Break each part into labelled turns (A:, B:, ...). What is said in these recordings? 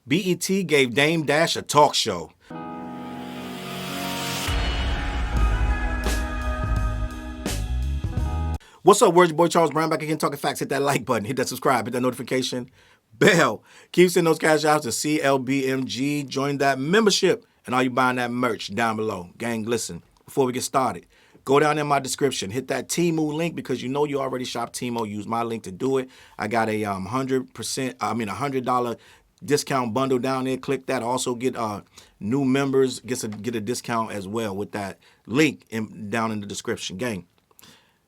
A: BET gave Dame Dash a talk show. What's up, words? Your boy Charles Brown back again talking facts. Hit that like button, hit that subscribe, hit that notification bell. Keep sending those cash outs to CLBMG. Join that membership and all you buying that merch down below. Gang, listen, before we get started, go down in my description, hit that Temu link because you know you already shop Temu. Use my link to do it. I got a $100 discount bundle down there. Click that. Also get new members get a discount as well with that link down in the description. Gang,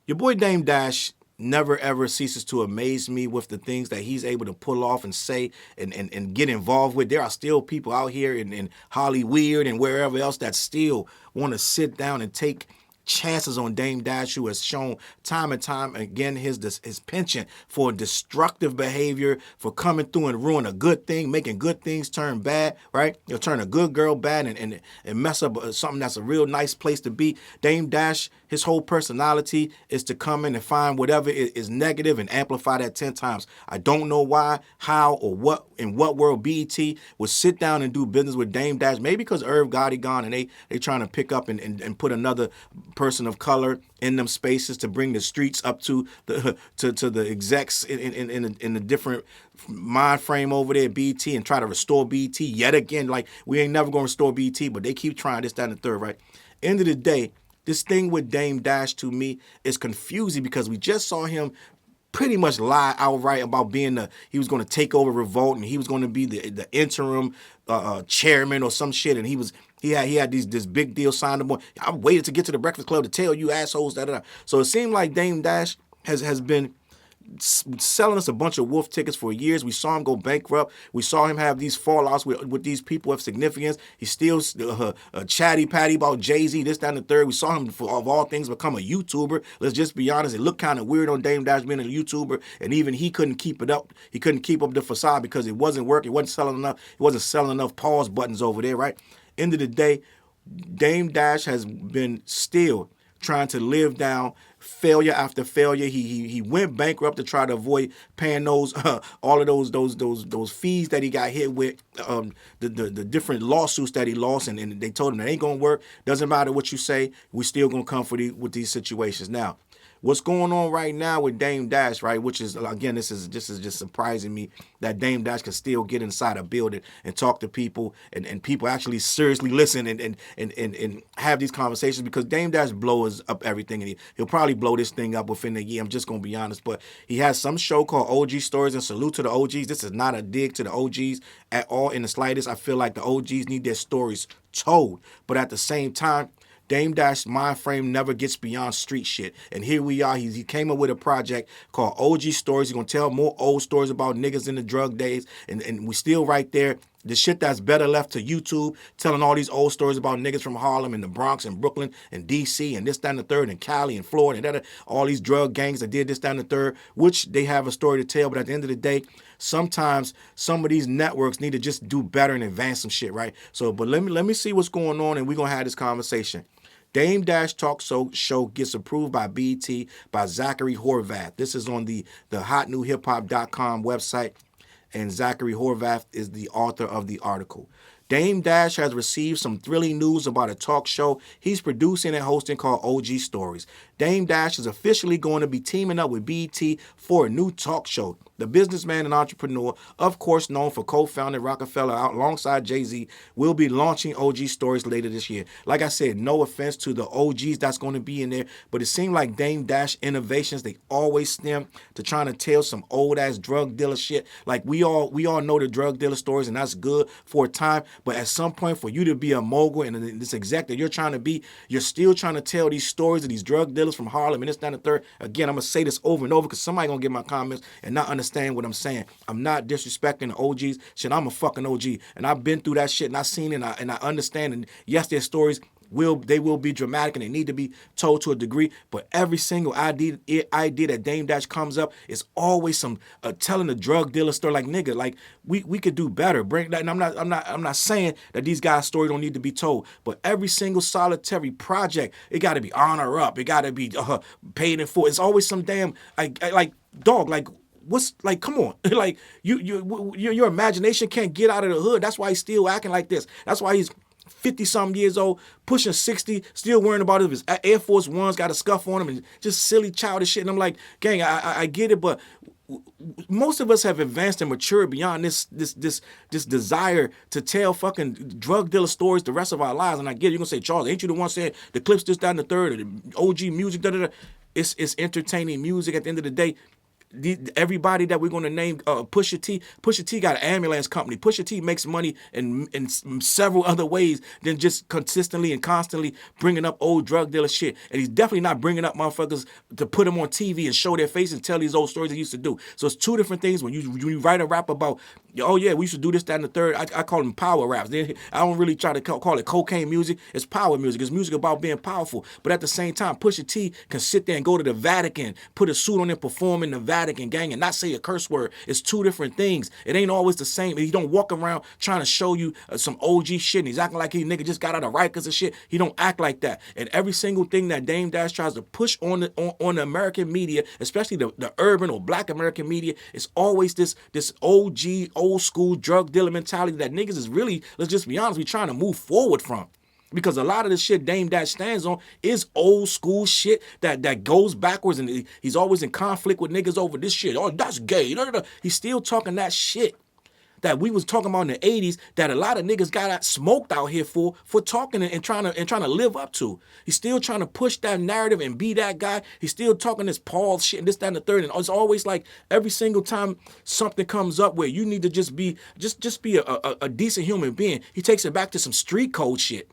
A: your boy Dame Dash never ever ceases to amaze me with the things that he's able to pull off and say and get involved with. There are still people out here in Hollywood and wherever else that still want to sit down and take chances on Dame Dash, who has shown time and time again his penchant for destructive behavior, for coming through and ruin a good thing, making good things turn bad, right? You'll turn a good girl bad and mess up something that's a real nice place to be. Dame Dash, his whole personality is to come in and find whatever is negative and amplify that 10 times. I don't know why, how, or what, in what world BET would sit down and do business with Dame Dash. Maybe because Irv Gotti gone and they trying to pick up and put another person of color in them spaces to bring the streets up to the execs in the different mind frame over there at BET and try to restore BET yet again. Like, we ain't never gonna restore BET, but they keep trying this, that, and the third, right? End of the day, this thing with Dame Dash to me is confusing because we just saw him pretty much lie outright about being he was going to take over Revolt and he was going to be the interim chairman or some shit, and he had this big deal signed up. I waited to get to the Breakfast Club to tell you assholes that. So it seemed like Dame Dash has been selling us a bunch of wolf tickets for years. We saw him go bankrupt. We saw him have these fallouts with these people of significance. He's still chatty patty about Jay-Z, this, that, and the third. We saw him, of all things, become a YouTuber. Let's just be honest. It looked kind of weird on Dame Dash being a YouTuber, and even he couldn't keep it up. He couldn't keep up the facade because it wasn't working. It wasn't selling enough. It wasn't selling enough pause buttons over there, right? End of the day, Dame Dash has been still trying to live down failure after failure. He went bankrupt to try to avoid paying those all of those fees that he got hit with, the different lawsuits that he lost, and they told him that ain't gonna work. Doesn't matter what you say, we still gonna come with these situations. Now, what's going on right now with Dame Dash, right? Which is, again, this is just surprising me that Dame Dash can still get inside a building and talk to people and people actually seriously listen and have these conversations, because Dame Dash blows up everything, and he'll probably blow this thing up within a year. I'm just gonna be honest, but he has some show called OG Stories, and salute to the OGs. This is not a dig to the OGs at all in the slightest. I feel like the OGs need their stories told, but at the same time, Dame Dash's mind frame never gets beyond street shit. And here we are. He came up with a project called OG Stories. He's going to tell more old stories about niggas in the drug days. And we still right there. The shit that's better left to YouTube, telling all these old stories about niggas from Harlem and the Bronx and Brooklyn and D.C. and this, that, and the third, and Cali and Florida and all these drug gangs that did this, that, and the third, which they have a story to tell. But at the end of the day, sometimes some of these networks need to just do better and advance some shit, right? So, but let me see what's going on, and we're going to have this conversation. Dame Dash Talk Show gets approved by BET by Zachary Horvath. This is on the hotnewhiphop.com website, and Zachary Horvath is the author of the article. Dame Dash has received some thrilling news about a talk show he's producing and hosting called OG Stories. Dame Dash is officially going to be teaming up with BET for a new talk show. The businessman and entrepreneur, of course known for co-founding Rocafella alongside Jay-Z, will be launching OG Stories later this year. Like I said, no offense to the OGs that's going to be in there, but it seemed like Dame Dash innovations, they always stem to trying to tell some old-ass drug dealer shit. Like, we all know the drug dealer stories, and that's good for a time, but at some point, for you to be a mogul and this exec that you're trying to be, you're still trying to tell these stories of these drug dealers from Harlem and this, that, and the third. Again, I'm going to say this over and over because somebody going to get my comments and not understand what I'm saying. I'm not disrespecting the OGs. Shit, I'm a fucking OG. And I've been through that shit, and I've seen it, and I understand. And yes, their stories will be dramatic, and they need to be told to a degree, but every single idea that Dame Dash comes up is always some telling a drug dealer story. Like, nigga, like we could do better. Bring that. And I'm not saying that these guys' story don't need to be told, but every single solitary project, it got to be honor up. It got to be paid in full. It's always some damn like dog. Like, what's like? Come on, like your imagination can't get out of the hood. That's why he's still acting like this. That's why he's 50-something years old, pushing 60, still worrying about if his Air Force Ones got a scuff on them and just silly childish shit. And I'm like, gang, I get it, but most of us have advanced and matured beyond this desire to tell fucking drug dealer stories the rest of our lives. And I get it. You're gonna say, Charles, ain't you the one saying the clips this, that, and the third, or the OG music, da da da? It's entertaining music at the end of the day. Everybody that we're going to name, Pusha T got an ambulance company. Pusha T makes money in several other ways than just consistently and constantly bringing up old drug dealer shit. And he's definitely not bringing up motherfuckers to put them on TV and show their face and tell these old stories he used to do. So it's two different things. When you write a rap about, oh yeah, we used to do this, that, and the third, I call them power raps. I don't really try to call it cocaine music. It's power music. It's music about being powerful. But at the same time, Pusha T can sit there and go to the Vatican, put a suit on and perform in the Vatican, gang, and not say a curse word. It's two different things. It ain't always the same. He don't walk around trying to show you some OG shit and he's acting like he nigga just got out of Rikers and shit. He don't act like that. And every single thing that Dame Dash tries to push on the American media, especially the urban or black American media, is always this OG, old school drug dealer mentality that niggas is really, let's just be honest, we trying to move forward from. Because a lot of the shit Dame Dash stands on is old school shit that goes backwards, and he's always in conflict with niggas over this shit. Oh, that's gay. He's still talking that shit that we was talking about in the 80s that a lot of niggas got smoked out here for talking and trying to live up to. He's still trying to push that narrative and be that guy. He's still talking this Paul shit and this, that, and the third. And it's always like every single time something comes up where you need to just be a decent human being, he takes it back to some street code shit.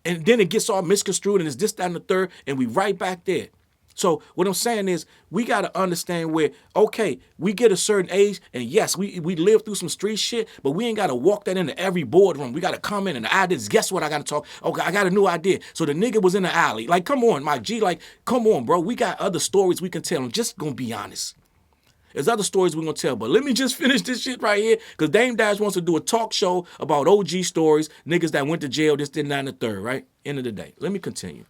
A: And then it gets all misconstrued and it's this, that, and the third, and we right back there. So what I'm saying is we got to understand where, okay, we get a certain age, and yes, we live through some street shit, but we ain't got to walk that into every boardroom. We got to come in and ideas. Guess what? I got to talk. Okay, I got a new idea. So the nigga was in the alley. Like, come on, my G. Like, come on, bro. We got other stories we can tell. I'm just going to be honest. There's other stories we're going to tell, but let me just finish this shit right here, because Dame Dash wants to do a talk show about OG stories, niggas that went to jail, this, that, and the third, right? End of the day. Let me continue.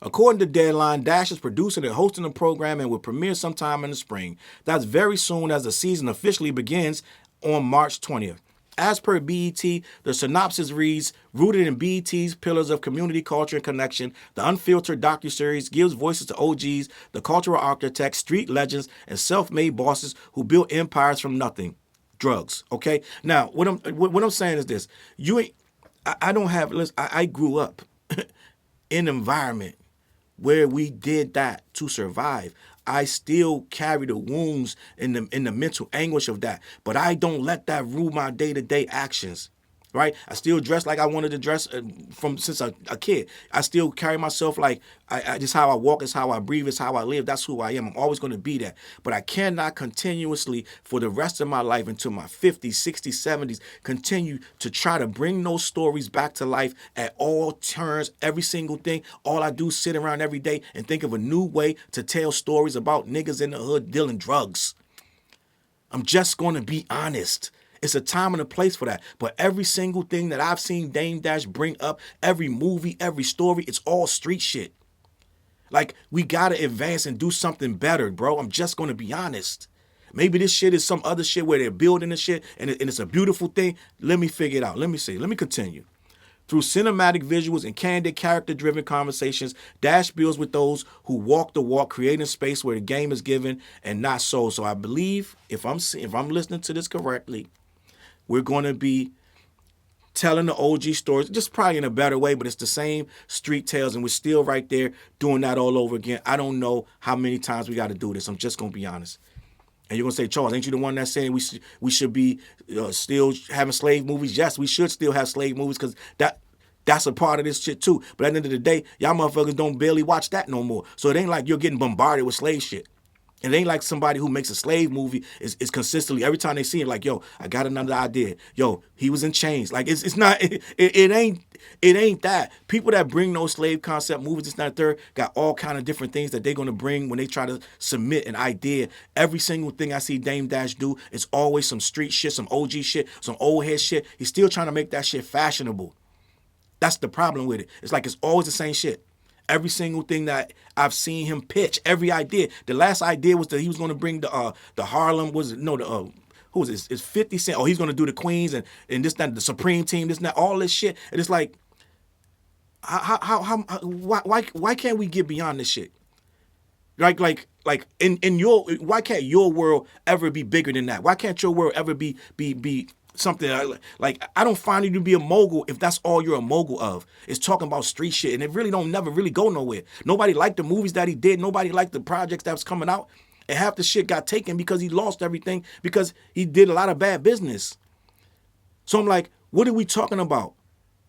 A: According to Deadline, Dash is producing and hosting the program and will premiere sometime in the spring. That's very soon, as the season officially begins on March 20th. As per BET, the synopsis reads, rooted in BET's pillars of community, culture, and connection, the unfiltered docuseries gives voices to OGs, the cultural architects, street legends, and self-made bosses who built empires from nothing. Drugs, okay? Now, what I'm saying is this. I grew up in an environment where we did that to survive. I still carry the wounds in the mental anguish of that, but I don't let that rule my day-to-day actions, right? I still dress like I wanted to dress since a kid. I still carry myself like just how I walk, is how I breathe, is how I live. That's who I am. I'm always going to be that. But I cannot continuously, for the rest of my life, until my 50s, 60s, 70s, continue to try to bring those stories back to life at all turns, every single thing. All I do is sit around every day and think of a new way to tell stories about niggas in the hood dealing drugs. I'm just going to be honest. It's a time and a place for that. But every single thing that I've seen Dame Dash bring up, every movie, every story, it's all street shit. Like, we got to advance and do something better, bro. I'm just going to be honest. Maybe this shit is some other shit where they're building this shit and it's a beautiful thing. Let me figure it out. Let me see. Let me continue. Through cinematic visuals and candid, character-driven conversations, Dash builds with those who walk the walk, creating space where the game is given and not sold. So I believe, if I'm listening to this correctly, we're going to be telling the OG stories, just probably in a better way, but it's the same street tales, and we're still right there doing that all over again. I don't know how many times we got to do this. I'm just going to be honest. And you're going to say, Charles, ain't you the one that's saying we should be still having slave movies? Yes, we should still have slave movies, because that's a part of this shit too. But at the end of the day, y'all motherfuckers don't barely watch that no more. So it ain't like you're getting bombarded with slave shit. It ain't like somebody who makes a slave movie is consistently, every time they see it, like, yo, I got another idea. Yo, he was in chains. Like, it's not, it ain't that. People that bring those slave concept movies, it's not third, got all kind of different things that they're going to bring when they try to submit an idea. Every single thing I see Dame Dash do is always some street shit, some OG shit, some old head shit. He's still trying to make that shit fashionable. That's the problem with it. It's like it's always the same shit. every single thing that I've seen him pitch, every idea. The last idea was that he was going to bring the Harlem, who was this? It's 50 Cent. Oh, he's going to do the Queens and this, that, the Supreme Team, this, that, all this shit. And it's like, why can't we get beyond this shit? Like in your, why can't your world ever be bigger than that? Why can't your world ever be something like I don't find you to be a mogul if that's all you're a mogul of. It's talking about street shit, and it really don't never really go nowhere. Nobody liked the movies that he did. Nobody liked the projects that was coming out, and half the shit got taken because he lost everything because he did a lot of bad business. So I'm like, what are we talking about?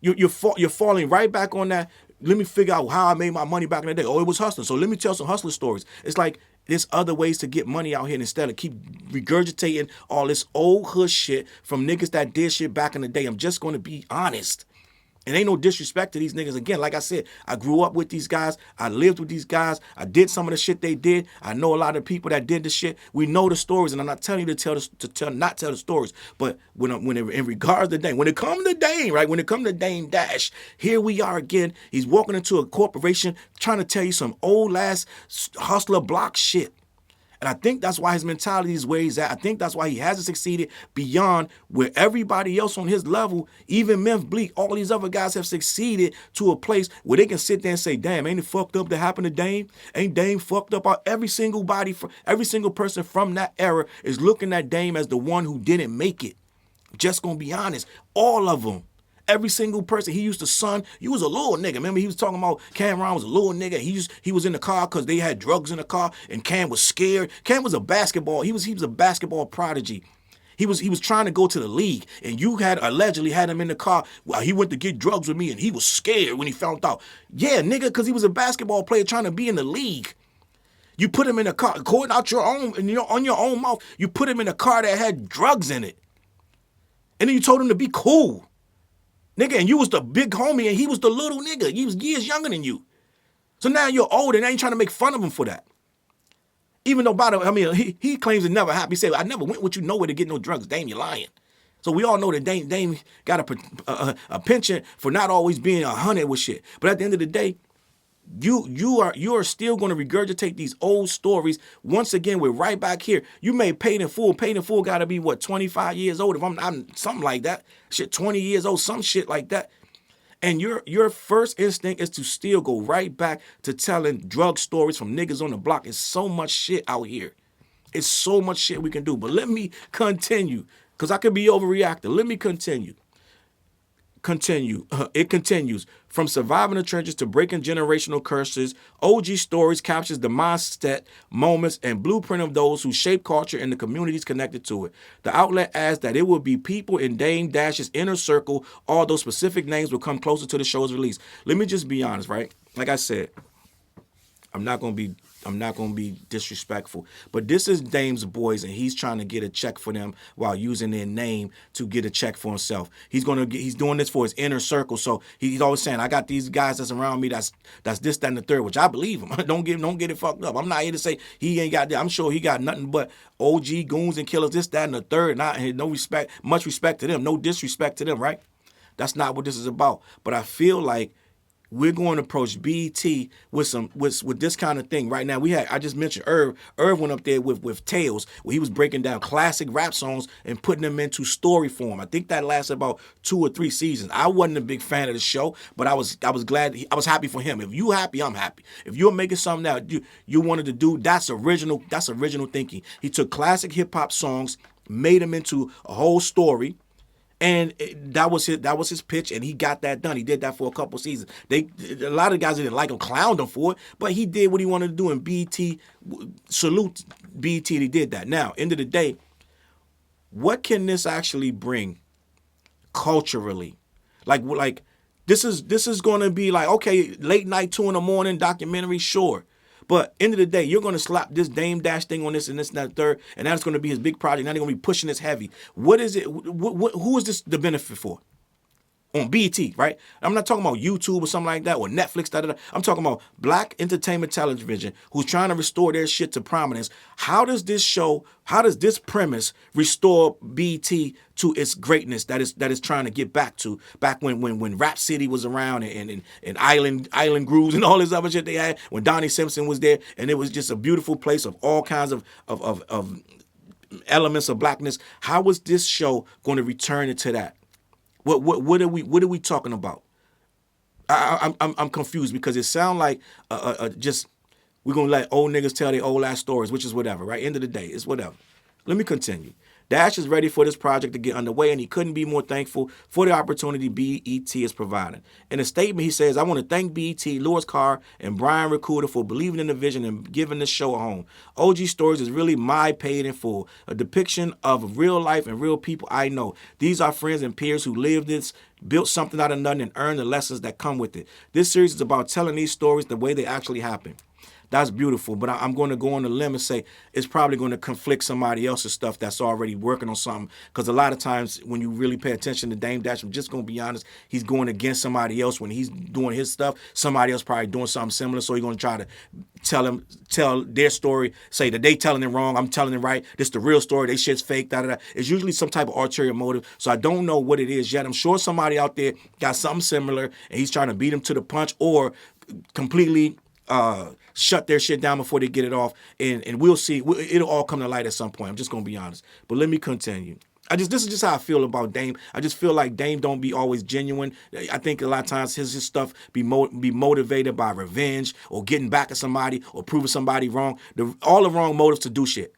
A: You're falling right back on that. Let me figure out how I made my money back in the day. Oh, it was hustling. So let me tell some hustler stories. It's like there's other ways to get money out here instead of keep regurgitating all this old hood shit from niggas that did shit back in the day. I'm just going to be honest. And ain't no disrespect to these niggas. Again, like I said, I grew up with these guys. I lived with these guys. I did some of the shit they did. I know a lot of people that did the shit. We know the stories, and I'm not telling you not tell the stories. But in regards to Dame, when it comes to Dame, right? When it comes to Dame Dash, here we are again. He's walking into a corporation trying to tell you some old ass hustler block shit. And I think that's why his mentality is where he's at. I think that's why he hasn't succeeded beyond where everybody else on his level, even Memphis Bleak, all these other guys have succeeded to a place where they can sit there and say, damn, ain't it fucked up that happened to Dame? Ain't Dame fucked up? Every single person from that era is looking at Dame as the one who didn't make it. Just gonna be honest, all of them. Every single person. He used to son. You was a little nigga. Remember, he was talking about Cameron was a little nigga. He was in the car because they had drugs in the car, and Cam was scared. Cam was a basketball. He was a basketball prodigy. He was trying to go to the league, and you had allegedly had him in the car while he went to get drugs with me, and he was scared when he found out. Yeah, nigga, because he was a basketball player trying to be in the league. You put him in a car, according out your own, on your own mouth. You put him in a car that had drugs in it, and then you told him to be cool. Nigga, and you was the big homie and he was the little nigga. He was years younger than you. So now you're old and now you're trying to make fun of him for that. Even though, he claims it never happened. He said, I never went with you nowhere to get no drugs. Dame, you're lying. So we all know that Dame got a penchant for not always being 100 with shit. But at the end of the day, you are still going to regurgitate these old stories. Once again, we're right back here. You made Paid in Full. Paid in Full got to be, 25 years old? If I'm something like that. Shit, 20 years old, some shit like that. And your first instinct is to still go right back to telling drug stories from niggas on the block. It's so much shit out here. It's so much shit we can do. But let me continue, because I could be overreacting. Let me continue. It continues. From surviving the trenches to breaking generational curses, OG Stories captures the mindset, moments, and blueprint of those who shape culture and the communities connected to it. The outlet adds that it will be people in Dame Dash's inner circle, although specific names will come closer to the show's release. Let me just be honest, right? Like I said, I'm not gonna be disrespectful, but this is Dame's boys, and he's trying to get a check for them while using their name to get a check for himself. He's doing this for his inner circle. So he's always saying, I got these guys that's around me that's this, that, and the third, which I believe him. Don't get it fucked up. I'm not here to say he ain't got that. I'm sure he got nothing but OG goons and killers, this, that, and the third. No respect, much respect to them, no disrespect to them, right? That's not what this is about. But I feel like we're going to approach BET with this kind of thing right now. I just mentioned Irv. Irv went up there with Tales, where he was breaking down classic rap songs and putting them into story form. I think that lasted about 2 or 3 seasons. I wasn't a big fan of the show, but I was glad. I was happy for him. If you happy, I'm happy. If you're making something that you wanted to do, that's original thinking. He took classic hip hop songs, made them into a whole story. And that was his pitch, and he got that done. He did that for a couple seasons. A lot of guys didn't like him, clowned him for it, but he did what he wanted to do, and BET, salute BET, he did that. Now, end of the day, what can this actually bring culturally? Like this is going to be like, okay, late night, 2 a.m, documentary, sure. But end of the day, you're going to slap this Dame Dash thing on this and this and that third, and that's going to be his big project. Now they're going to be pushing this heavy. What is it? Who is this the benefit for? on BET, right? I'm not talking about YouTube or something like that or Netflix. I'm talking about black entertainment television who's trying to restore their shit to prominence. How does this premise restore BET to its greatness that is trying to get back to back when Rap City was around and Island Grooves and all this other shit they had when Donnie Simpson was there, and it was just a beautiful place of all kinds of elements of blackness. How is this show going to return it to that? What are we talking about? I'm confused because it sounds like just we're gonna let old niggas tell their old ass stories, which is whatever. Right? End of the day, it's whatever. Let me continue. Dash is ready for this project to get underway, and he couldn't be more thankful for the opportunity BET is providing. In a statement, he says, I want to thank BET, Louis Carr, and Brian Rakuda for believing in the vision and giving this show a home. OG Stories is really my paid in full, a depiction of real life and real people I know. These are friends and peers who lived this, built something out of nothing, and earned the lessons that come with it. This series is about telling these stories the way they actually happen. That's beautiful, but I'm going to go on the limb and say it's probably going to conflict somebody else's stuff that's already working on something. Because a lot of times when you really pay attention to Dame Dash, I'm just going to be honest, he's going against somebody else when he's doing his stuff. Somebody else probably doing something similar, so he's going to try to tell their story, say that they telling it wrong, I'm telling it right. This the real story. They shit's fake. Da da da. It's usually some type of ulterior motive. So I don't know what it is yet. I'm sure somebody out there got something similar, and he's trying to beat him to the punch or completely shut their shit down before they get it off, and we'll see. It'll all come to light at some point. I'm just gonna be honest. But let me continue. This is just how I feel about Dame. I just feel like Dame don't be always genuine. I think a lot of times his stuff be motivated by revenge or getting back at somebody or proving somebody wrong. All the wrong motives to do shit.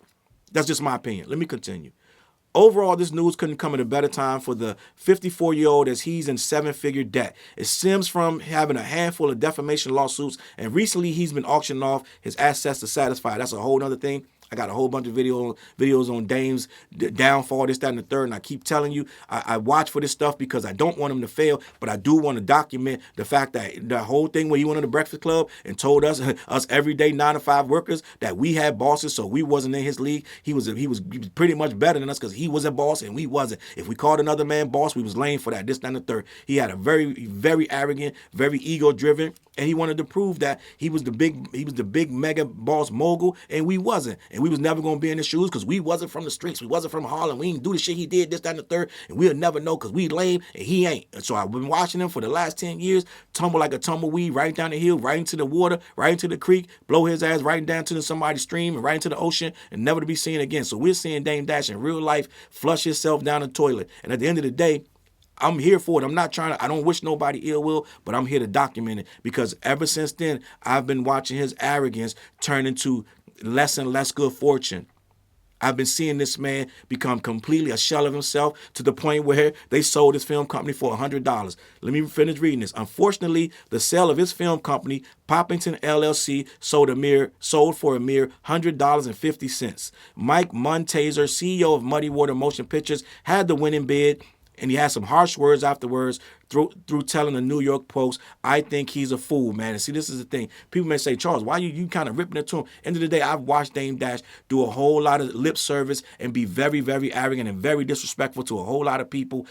A: That's just my opinion. Let me continue. Overall, this news couldn't come at a better time for the 54-year-old as he's in seven-figure debt. It stems from having a handful of defamation lawsuits, and recently he's been auctioning off his assets to satisfy. That's a whole other thing. I got a whole bunch of videos on Dame's downfall, this, that, and the third, and I keep telling you, I watch for this stuff because I don't want him to fail, but I do want to document the fact that the whole thing where he went on the Breakfast Club and told us everyday 9-to-5 workers that we had bosses, so we wasn't in his league. He was pretty much better than us because he was a boss and we wasn't. If we called another man boss, we was lame for that, this, that, and the third. He had a very, very arrogant, very ego-driven, and he wanted to prove that he was the big mega boss mogul, and we wasn't. And we was never going to be in his shoes because we wasn't from the streets. We wasn't from Harlem. We didn't do the shit he did, this, that, and the third, and we'll never know because we lame and he ain't. And so I've been watching him for the last 10 years, tumble like a tumbleweed right down the hill, right into the water, right into the creek, blow his ass right down to somebody's stream and right into the ocean and never to be seen again. So we're seeing Dame Dash in real life flush himself down the toilet. And at the end of the day, I'm here for it. I don't wish nobody ill will, but I'm here to document it because ever since then, I've been watching his arrogance turn into less and less good fortune. I've been seeing this man become completely a shell of himself to the point where they sold his film company for $100. Let me finish reading this. Unfortunately, the sale of his film company, Poppington LLC, sold for a mere $100.50. Mike Muntaser, CEO of Muddy Water Motion Pictures, had the winning bid, and he had some harsh words afterwards through telling the New York Post, I think he's a fool, man. And see, this is the thing. People may say, Charles, why you kind of ripping it to him? End of the day, I've watched Dame Dash do a whole lot of lip service and be very, very arrogant and very disrespectful to a whole lot of people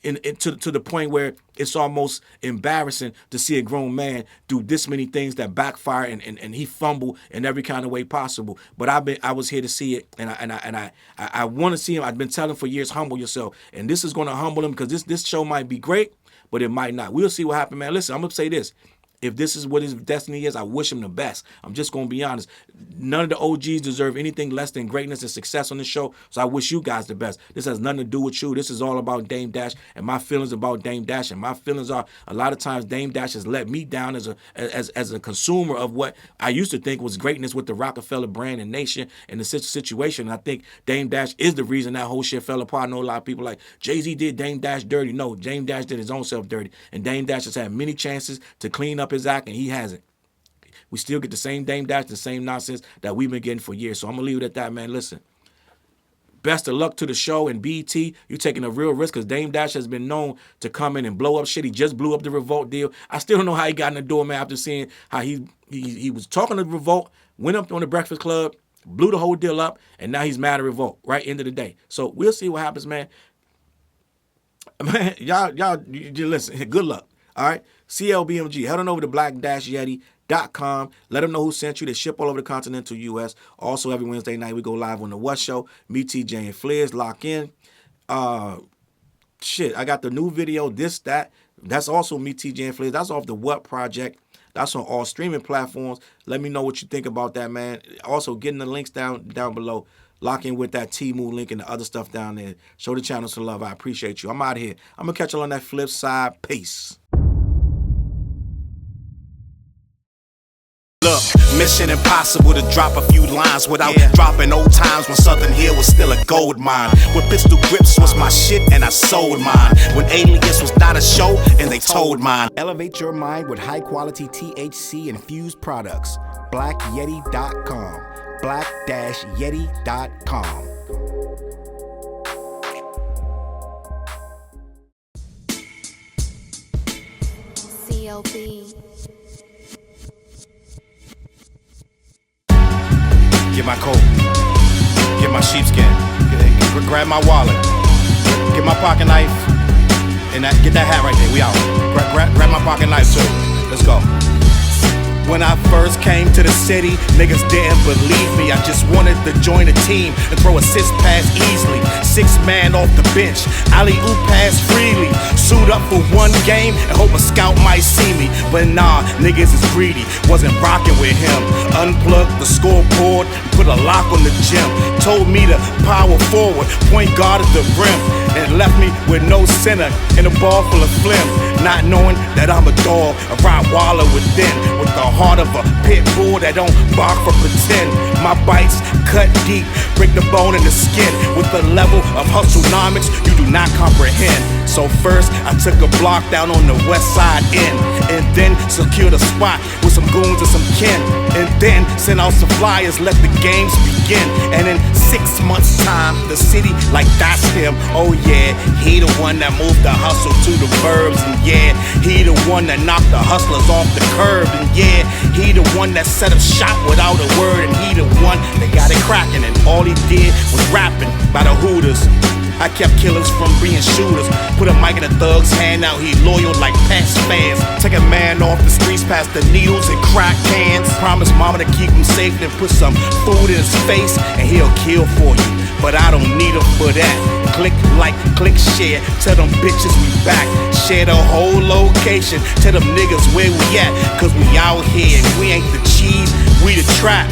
A: to the point where it's almost embarrassing to see a grown man do this many things that backfire and he fumble in every kind of way possible. But I was here to see it, and I want to see him. I've been telling him for years, humble yourself, and this is going to humble him because this show might be great, but it might not. We'll see what happens, man. Listen, I'm gonna say this. If this is what his destiny is, I wish him the best. I'm just going to be honest. None of the OGs deserve anything less than greatness and success on this show, so I wish you guys the best. This has nothing to do with you. This is all about Dame Dash and my feelings about Dame Dash. And my feelings are, a lot of times Dame Dash has let me down as a consumer of what I used to think was greatness with the Rocafella brand and nation and the situation. And I think Dame Dash is the reason that whole shit fell apart. I know a lot of people like, Jay-Z did Dame Dash dirty. No, Dame Dash did his own self dirty. And Dame Dash has had many chances to clean up his act, and he hasn't. We still get the same Dame Dash, the same nonsense that we've been getting for years. So I'm going to leave it at that, man. Listen, best of luck to the show and BET. You're taking a real risk because Dame Dash has been known to come in and blow up shit. He just blew up the Revolt deal. I still don't know how he got in the door, man, after seeing how he was talking to Revolt, went up on the Breakfast Club, blew the whole deal up, and now he's mad at Revolt, right? End of the day. So we'll see what happens, man. Man, you listen. Good luck. All right. CLBMG. Head on over to black-yeti.com. Let them know who sent you. They ship all over the continental U.S. Also, every Wednesday night we go live on the What Show. Me, TJ, and Fliz lock in. I got the new video. That's also me, TJ, and Fliz. That's off the What Project. That's on all streaming platforms. Let me know what you think about that, man. Also, getting the links down below. Lock in with that Temu link and the other stuff down there. Show the channel some love. I appreciate you. I'm out of here. I'm going to catch you on that flip side. Peace.
B: Look, mission impossible to drop a few lines without dropping old times when Southern Hill was still a gold mine. When pistol grips was my shit and I sold mine. When Alias was not a show and they told mine.
A: Elevate your mind with high quality THC infused products. BlackYeti.com. Black-Yeti.com.
C: CLB.
B: Get my coat, get my sheepskin, grab my wallet, get my pocket knife, and get that hat right there. We out. Grab my pocket knife too. Let's go. When I first came to the city, niggas didn't believe me. I just wanted to join a team and throw assist pass easily. 6 man off the bench, alley-oop pass freely. Suit up for one game and hope a scout might see me. But nah, niggas is greedy, wasn't rocking with him. Unplugged the scoreboard and put a lock on the gym. Told me to power forward, point guard at the rim. And left me with no center and a ball full of phlegm. Not knowing that I'm a dog, a Rottweiler within. With the heart of a pit bull that don't bark for pretend. My bites cut deep, break the bone and the skin. With the level of hustlenomics you do not comprehend. So first I took a block down on the west side end, and then secured a spot with some goons and some kin. And then sent out some flyers, let the games begin. And in 6 months time, the city like that's him. Oh yeah, he the one that moved the hustle to the burbs. And yeah, he the one that knocked the hustlers off the curb. And yeah, he the one that set up shop without a word. And he the one that got it cracking, and all he did was rapping by the Hooters. I kept killers from being shooters. Put a mic in a thug's hand, now he loyal like past fans. Take a man off the streets past the needles and crack cans. Promise mama to keep him safe, then put some food in his face and he'll kill for you. But I don't need him for that. Click like, click share, tell them bitches we back. Share the whole location, tell them niggas where we at. Cause we out here, we ain't the cheese, we the trap.